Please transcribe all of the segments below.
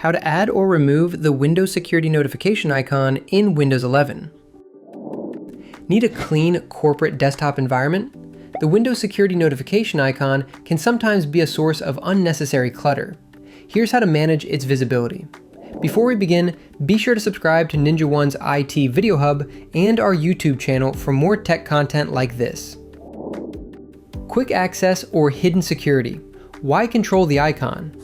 How to add or remove the Windows security notification icon in Windows 11. Need a clean corporate desktop environment? The Windows security notification icon can sometimes be a source of unnecessary clutter. Here's how to manage its visibility. Before we begin, be sure to subscribe to NinjaOne's IT Video Hub and our YouTube channel for more tech content like this. Quick access or hidden security. Why control the icon?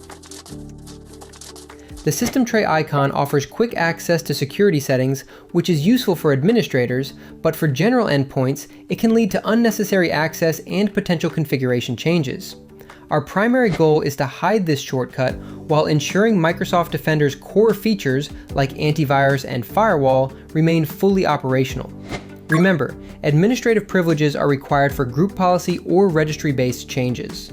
The system tray icon offers quick access to security settings, which is useful for administrators, but for general endpoints, it can lead to unnecessary access and potential configuration changes. Our primary goal is to hide this shortcut while ensuring Microsoft Defender's core features like antivirus and firewall remain fully operational. Remember, administrative privileges are required for group policy or registry-based changes.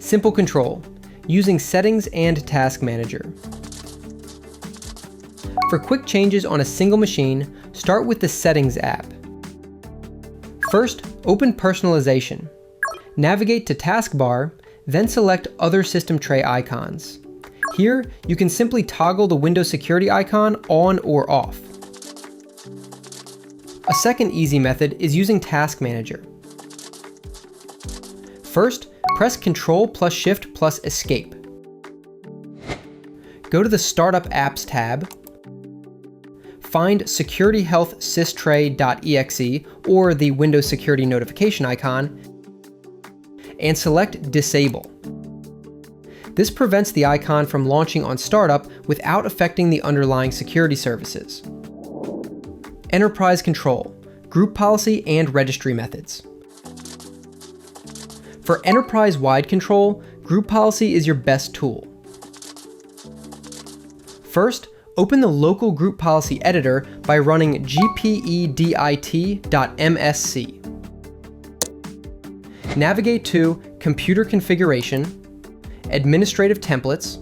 Simple control. Using Settings and Task Manager. For quick changes on a single machine, start with the Settings app. First, open Personalization. Navigate to Taskbar, then select Other System Tray Icons. Here, you can simply toggle the Windows security icon on or off. A second easy method is using Task Manager. First, press Ctrl plus Shift plus Escape. Go to the Startup Apps tab, find Security Health systray.exe or the Windows security notification icon, and select Disable. This prevents the icon from launching on startup without affecting the underlying security services. Enterprise Control, Group Policy and Registry Methods. For enterprise-wide control, Group Policy is your best tool. First, open the local Group Policy editor by running gpedit.msc. Navigate to Computer Configuration, Administrative Templates,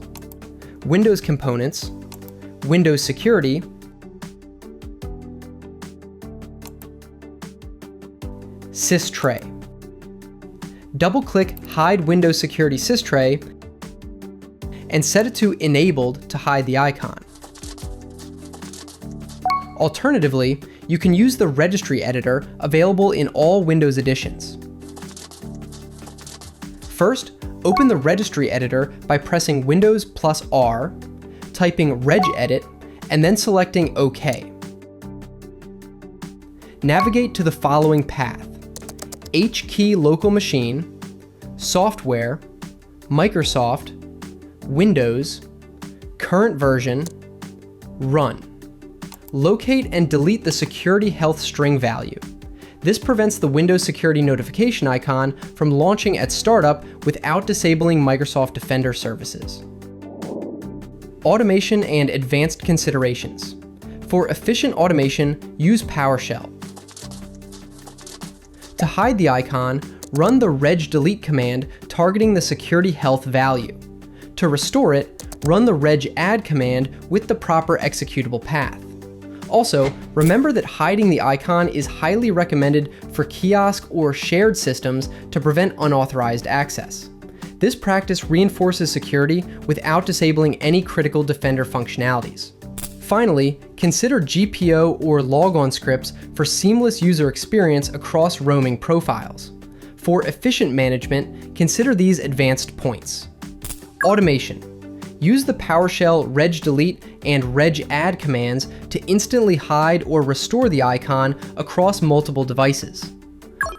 Windows Components, Windows Security, Systray. Double-click Hide Windows Security Systray and set it to Enabled to hide the icon. Alternatively, you can use the Registry editor available in all Windows editions. First, open the Registry editor by pressing Windows plus R, typing regedit, and then selecting OK. Navigate to the following path: HKey local machine, software, Microsoft, Windows, current version, run. Locate and delete the security health string value. This prevents the Windows security notification icon from launching at startup without disabling Microsoft Defender services. Automation and advanced considerations. For efficient automation, use PowerShell. To hide the icon, run the regdelete command targeting the security health value. To restore it, run the regadd command with the proper executable path. Also, remember that hiding the icon is highly recommended for kiosk or shared systems to prevent unauthorized access. This practice reinforces security without disabling any critical Defender functionalities. Finally, consider GPO or logon scripts for seamless user experience across roaming profiles. For efficient management, consider these advanced points. Automation. Use the PowerShell regdelete and regadd commands to instantly hide or restore the icon across multiple devices.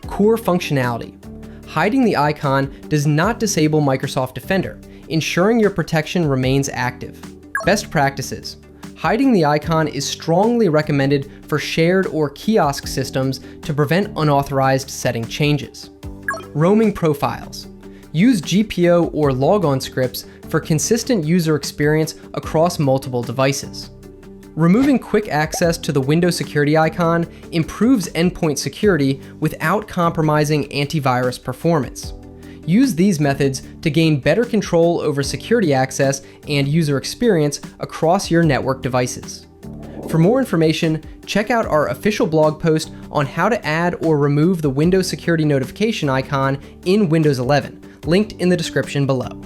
Core functionality. Hiding the icon does not disable Microsoft Defender, ensuring your protection remains active. Best practices. Hiding the icon is strongly recommended for shared or kiosk systems to prevent unauthorized setting changes. Roaming profiles. Use GPO or logon scripts for consistent user experience across multiple devices. Removing quick access to the Windows security icon improves endpoint security without compromising antivirus performance. Use these methods to gain better control over security access and user experience across your network devices. For more information, check out our official blog post on how to add or remove the Windows security notification icon in Windows 11, linked in the description below.